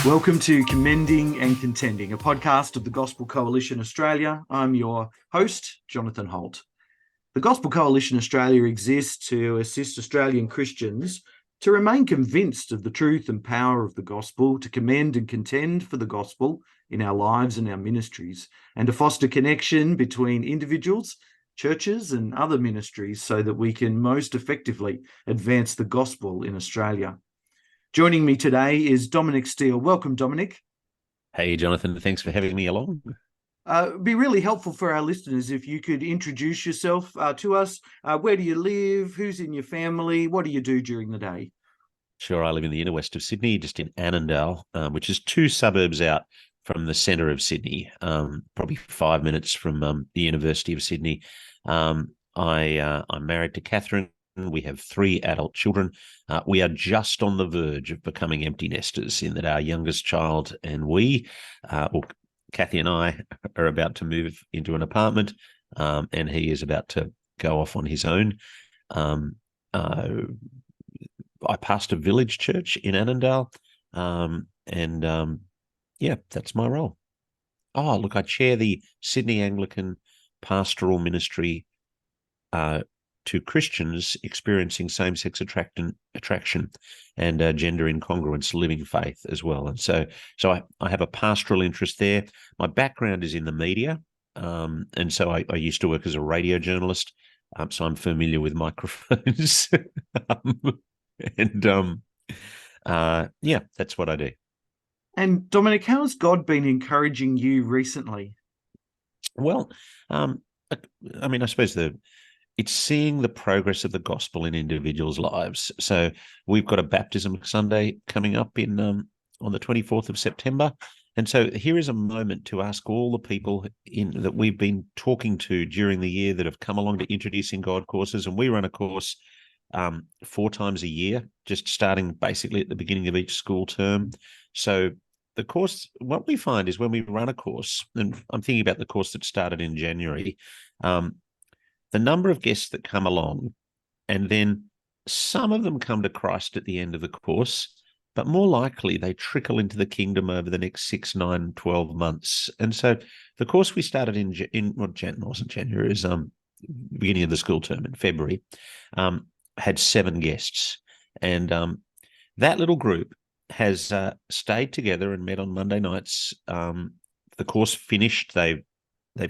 Welcome to Commending and Contending, a podcast of the Gospel Coalition Australia. I'm your host, Jonathan Holt. The Gospel Coalition Australia exists to assist Australian Christians to remain convinced of the truth and power of the gospel, to commend and contend for the gospel in our lives and our ministries, and to foster connection between individuals, churches, and other ministries so that we can most effectively advance the gospel in Australia. Joining me today is Dominic Steele. Welcome, Dominic. Hey, Jonathan. Thanks for having me along. It'd be really helpful for our listeners if you could introduce yourself to us. Where do you live? Who's in your family? What do you do during the day? Sure, I live in the inner west of Sydney, just in Annandale, which is 2 suburbs out from the centre of Sydney, probably 5 minutes from the University of Sydney. I'm married to Catherine. We have 3 adult children. We are just on the verge of becoming empty nesters in that our youngest child and Kathy and I are about to move into an apartment, and he is about to go off on his own. I pastor Village Church in Annandale, that's my role. Oh, look, I chair the Sydney Anglican Pastoral Ministry to Christians experiencing same-sex attraction and gender incongruence, living faith as well. And so I have a pastoral interest there. My background is in the media, and so I used to work as a radio journalist, so I'm familiar with microphones. That's what I do. And Dominic, how has God been encouraging you recently? Well, I suppose it's seeing the progress of the gospel in individuals' lives. So we've got a baptism Sunday coming up on the 24th of September. And so here is a moment to ask all the people that we've been talking to during the year that have come along to Introducing God courses. And we run a course 4 times a year, just starting basically at the beginning of each school term. So the course, what we find is when we run a course, and I'm thinking about the course that started in January, the number of guests that come along, and then some of them come to Christ at the end of the course, but more likely they trickle into the kingdom over the next 6, 9, 12 months. And so the course we started wasn't January, it was beginning of the school term in February, had 7 guests. And that little group has stayed together and met on Monday nights. The course finished. They've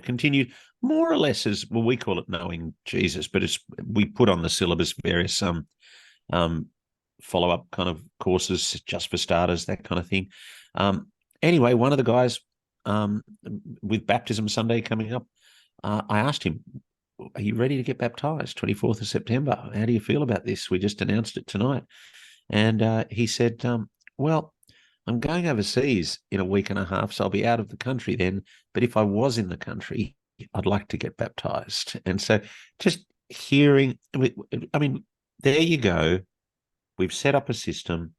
continued more or less as, well, we call it knowing Jesus, but we put on the syllabus various follow-up kind of courses just for starters, that kind of thing. Anyway, one of the guys with Baptism Sunday coming up, I asked him, are you ready to get baptized? 24th of September. How do you feel about this? We just announced it tonight. And he said, well, I'm going overseas in a week and a half, so I'll be out of the country then. But if I was in the country, I'd like to get baptized. And so just hearing, there you go. We've set up a system.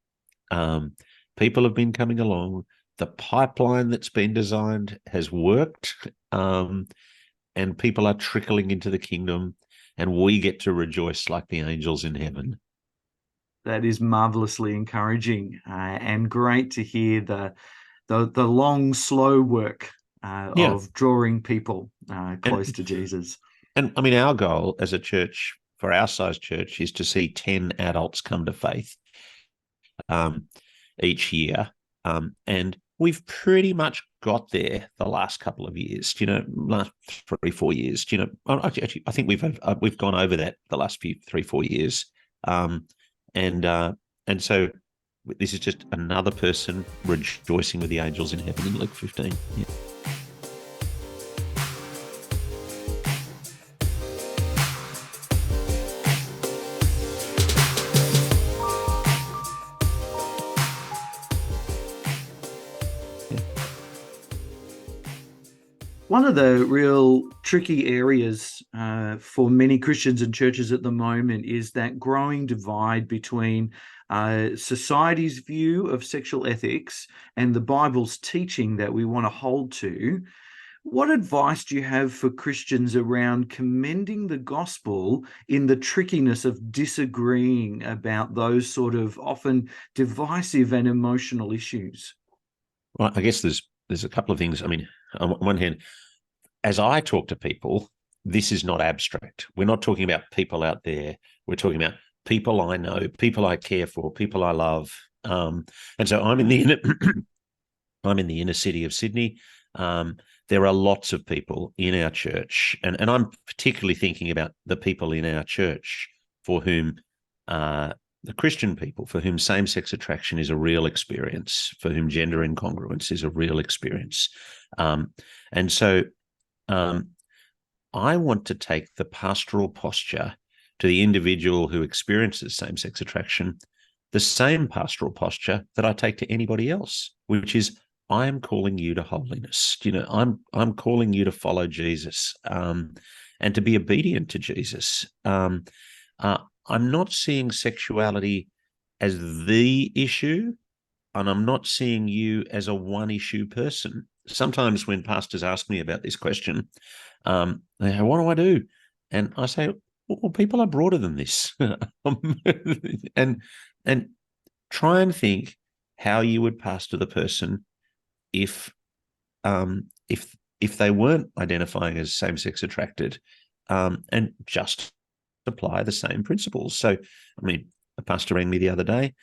People have been coming along. The pipeline that's been designed has worked, and people are trickling into the kingdom, and we get to rejoice like the angels in heaven. That is marvelously encouraging, and great to hear the long, slow work of drawing people close to Jesus. And I mean, our goal as a church, for our size church, is to see 10 adults come to faith each year. And we've pretty much got there the last couple of years, last 3-4 years. Actually, I think we've gone over that the last 3-4 years. And so this is just another person rejoicing with the angels in heaven in Luke 15. Yeah. One of the real tricky areas for many Christians and churches at the moment is that growing divide between society's view of sexual ethics and the Bible's teaching that we want to hold to. What advice do you have for Christians around commending the gospel in the trickiness of disagreeing about those sort of often divisive and emotional issues? Well, I guess there's a couple of things. I mean, on one hand, as I talk to people, this is not abstract. We're not talking about people out there. We're talking about people I know, people I care for, people I love. And so I'm in the I'm in the inner city of Sydney. There are lots of people in our church, and I'm particularly thinking about the people in our church for whom the Christian people, for whom same-sex attraction is a real experience, for whom gender incongruence is a real experience. And so I want to take the pastoral posture to the individual who experiences same-sex attraction, the same pastoral posture that I take to anybody else, which is I am calling you to holiness. I'm calling you to follow Jesus and to be obedient to Jesus. I'm not seeing sexuality as the issue, and I'm not seeing you as a one-issue person. Sometimes when pastors ask me about this question, they say, what do I do? And I say, well, people are broader than this. and try and think how you would pastor the person if they weren't identifying as same-sex attracted, and just apply the same principles. So, I mean, a pastor rang me the other day,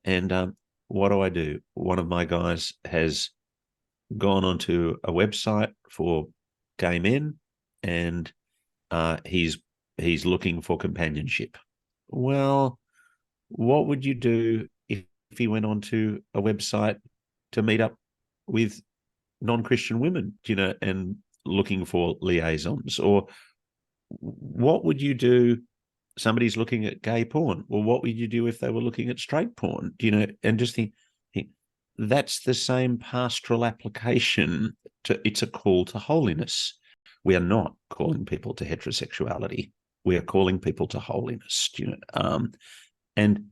and what do? One of my guys has gone onto a website for gay men, and he's looking for companionship. Well, what would you do if he went onto a website to meet up with non-Christian women, and looking for liaisons? Or what would you do? Somebody's looking at gay porn. Well, what would you do if they were looking at straight porn? And just think that's the same pastoral application it's a call to holiness. We are not calling people to heterosexuality. We are calling people to holiness, and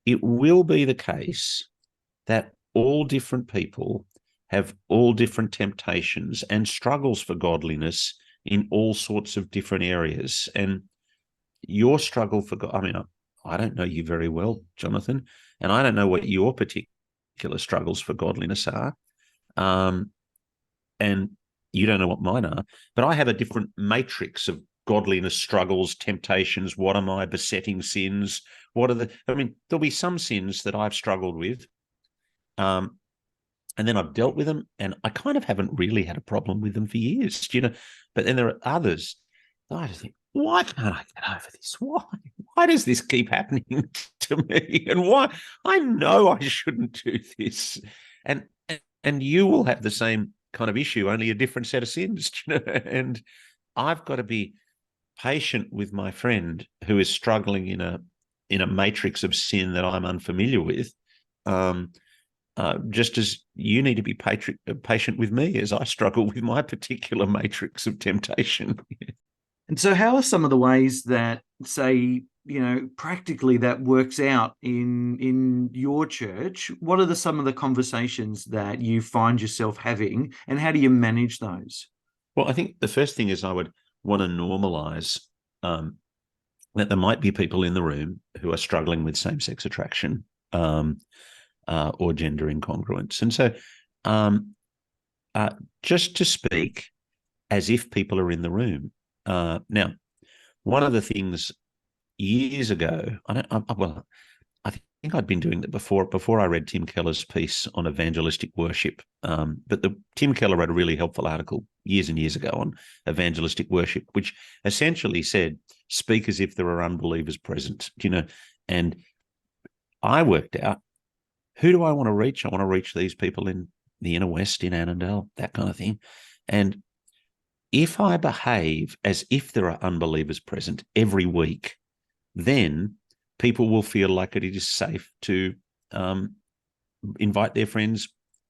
it will be the case that all different people have all different temptations and struggles for godliness in all sorts of different areas. And your struggle for God, I mean, I don't know you very well, Jonathan, and I don't know what your particular struggles for godliness are. And you don't know what mine are, but I have a different matrix of godliness struggles, temptations. What are my besetting sins? There'll be some sins that I've struggled with. And then I've dealt with them, and I kind of haven't really had a problem with them for years, But then there are others that I just think, why can't I get over this? Why does this keep happening to me? And why? I know I shouldn't do this. And you will have the same kind of issue, only a different set of sins, And I've got to be patient with my friend who is struggling in a matrix of sin that I'm unfamiliar with. Just as you need to be patient with me as I struggle with my particular matrix of temptation. And so how are some of the ways that, say, practically that works out in your church? What are some of the conversations that you find yourself having, and how do you manage those? Well, I think the first thing is I would want to normalize that there might be people in the room who are struggling with same-sex attraction, or gender incongruence. And so just to speak as if people are in the room. Now, one of the things years ago, I think I'd been doing that before I read Tim Keller's piece on evangelistic worship. But Tim Keller wrote a really helpful article years and years ago on evangelistic worship, which essentially said, speak as if there are unbelievers present, and I worked out, who do I want to reach? I want to reach these people in the inner west, in Annandale, that kind of thing. And if I behave as if there are unbelievers present every week, then people will feel like it is safe to invite their friends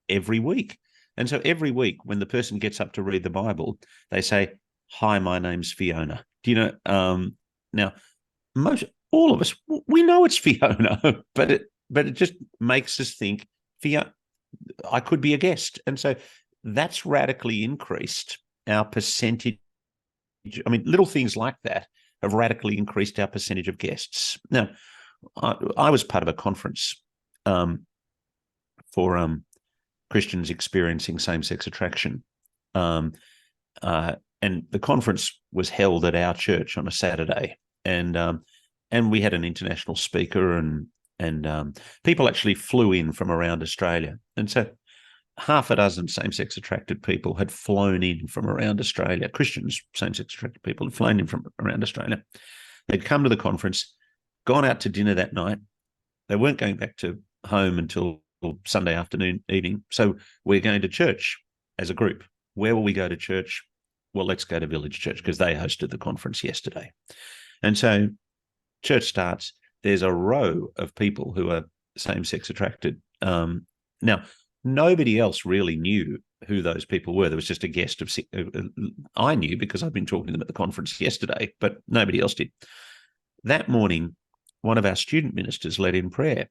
every week. And so every week when the person gets up to read the Bible, they say, hi, my name's Fiona. Now, all of us, we know it's Fiona, but it just makes us think, I could be a guest. And so that's radically increased our percentage. I mean, little things like that have radically increased our percentage of guests. Now, I was part of a conference for Christians experiencing same-sex attraction. And the conference was held at our church on a Saturday, and we had an international speaker, and people actually flew in from around Australia, and so half a dozen same-sex attracted people had flown in from around Australia. Christians, same-sex attracted people, had flown in from around Australia. They'd come to the conference, gone out to dinner that night. They weren't going back to home until Sunday afternoon, evening. So we're going to church as a group. Where will we go to church? Well, let's go to Village Church because they hosted the conference yesterday. And so church starts. There's a row of people who are same-sex attracted. Now, nobody else really knew who those people were. There was just a guest of I knew because I'd been talking to them at the conference yesterday, but nobody else did. That morning, one of our student ministers led in prayer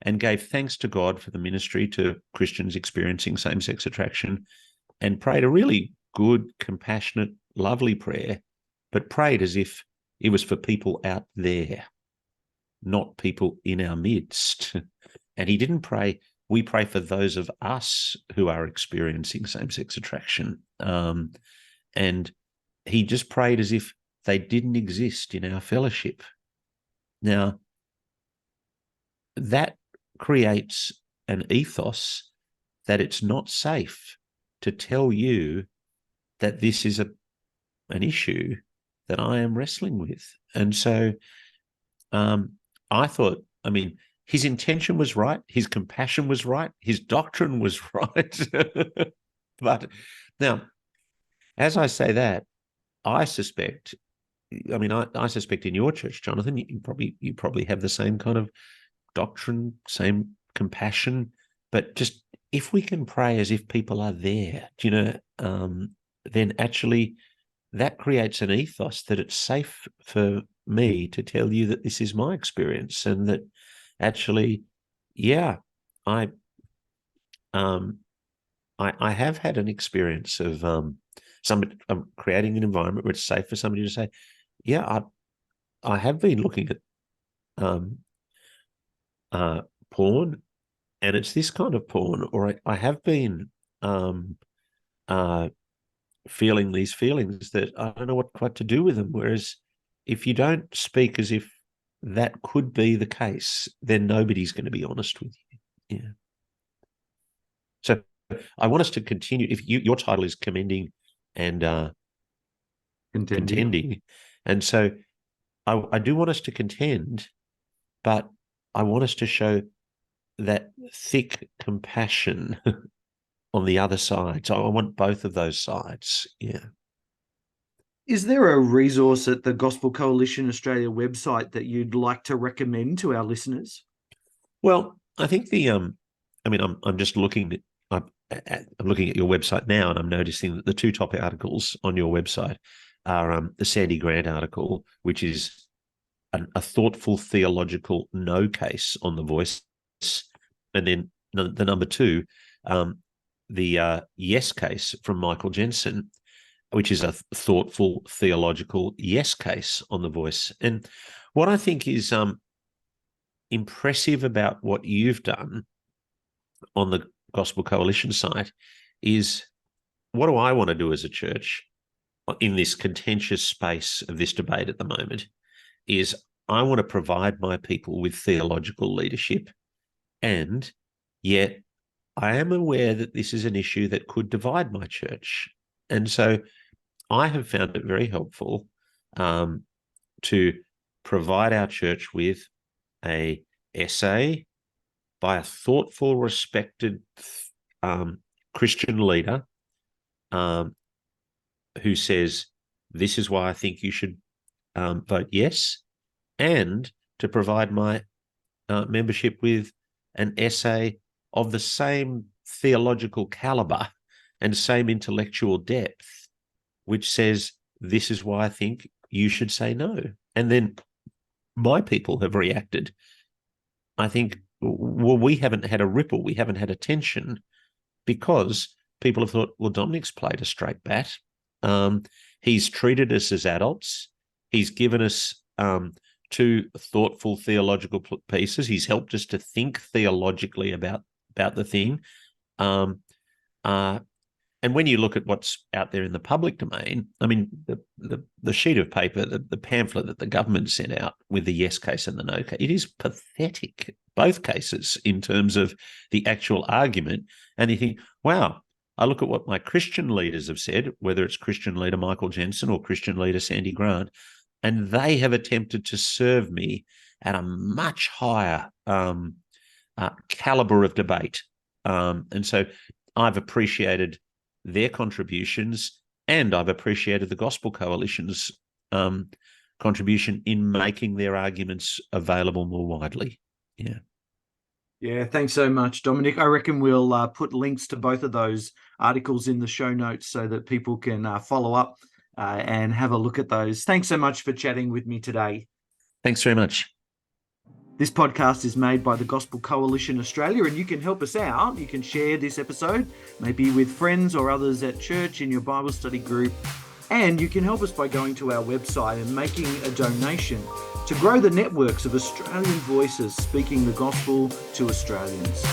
and gave thanks to God for the ministry to Christians experiencing same-sex attraction, and prayed a really good, compassionate, lovely prayer, but prayed as if it was for people out there, not people in our midst. And he didn't pray, we pray for those of us who are experiencing same-sex attraction. And he just prayed as if they didn't exist in our fellowship. Now, that creates an ethos that it's not safe to tell you that this is an issue that I am wrestling with. And so I thought, I mean, his intention was right, his compassion was right, his doctrine was right. But now, as I say that, I suspect in your church, Jonathan, you probably have the same kind of doctrine, same compassion, but just if we can pray as if people are there, then actually that creates an ethos that it's safe for me to tell you that this is my experience, and that actually, yeah, I have had an experience of somebody creating an environment where it's safe for somebody to say, yeah, I have been looking at porn, and it's this kind of porn, or I have been feeling these feelings that I don't know what to do with them. Whereas if you don't speak as if that could be the case, then nobody's going to be honest with you. Yeah. So I want us to continue. If your title is commending and contending, and so I do want us to contend, but I want us to show that thick compassion on the other side. So I want both of those sides. Yeah. Is there a resource at the Gospel Coalition Australia website that you'd like to recommend to our listeners? Well, I think I'm just looking I'm looking at your website now, and I'm noticing that the two top articles on your website are the Sandy Grant article, which is a thoughtful theological no case on the voice, and then the number two, the yes case from Michael Jensen, which is a thoughtful theological yes case on the voice. And what I think is impressive about what you've done on the Gospel Coalition site is, what do I want to do as a church in this contentious space of this debate at the moment, is I want to provide my people with theological leadership, and yet I am aware that this is an issue that could divide my church. And so I have found it very helpful to provide our church with an essay by a thoughtful, respected Christian leader who says, this is why I think you should vote yes, and to provide my membership with an essay of the same theological caliber and same intellectual depth, which says, this is why I think you should say no. And then my people have reacted. I think, well, we haven't had a ripple, we haven't had a tension, because people have thought, well, Dominic's played a straight bat. He's treated us as adults. He's given us two thoughtful theological pieces. He's helped us to think theologically about the thing. And when you look at what's out there in the public domain, I mean, the sheet of paper, the pamphlet that the government sent out with the yes case and the no case, it is pathetic, both cases, in terms of the actual argument. And you think, wow, I look at what my Christian leaders have said, whether it's Christian leader Michael Jensen or Christian leader Sandy Grant, and they have attempted to serve me at a much higher caliber of debate. And so I've appreciated their contributions, and I've appreciated the Gospel Coalition's contribution in making their arguments available more widely. Yeah. Yeah, thanks so much, Dominic. I reckon we'll put links to both of those articles in the show notes so that people can follow up and have a look at those. Thanks so much for chatting with me today. Thanks very much. This podcast is made by the Gospel Coalition Australia, and you can help us out. You can share this episode, maybe with friends or others at church, in your Bible study group. And you can help us by going to our website and making a donation to grow the networks of Australian voices speaking the gospel to Australians.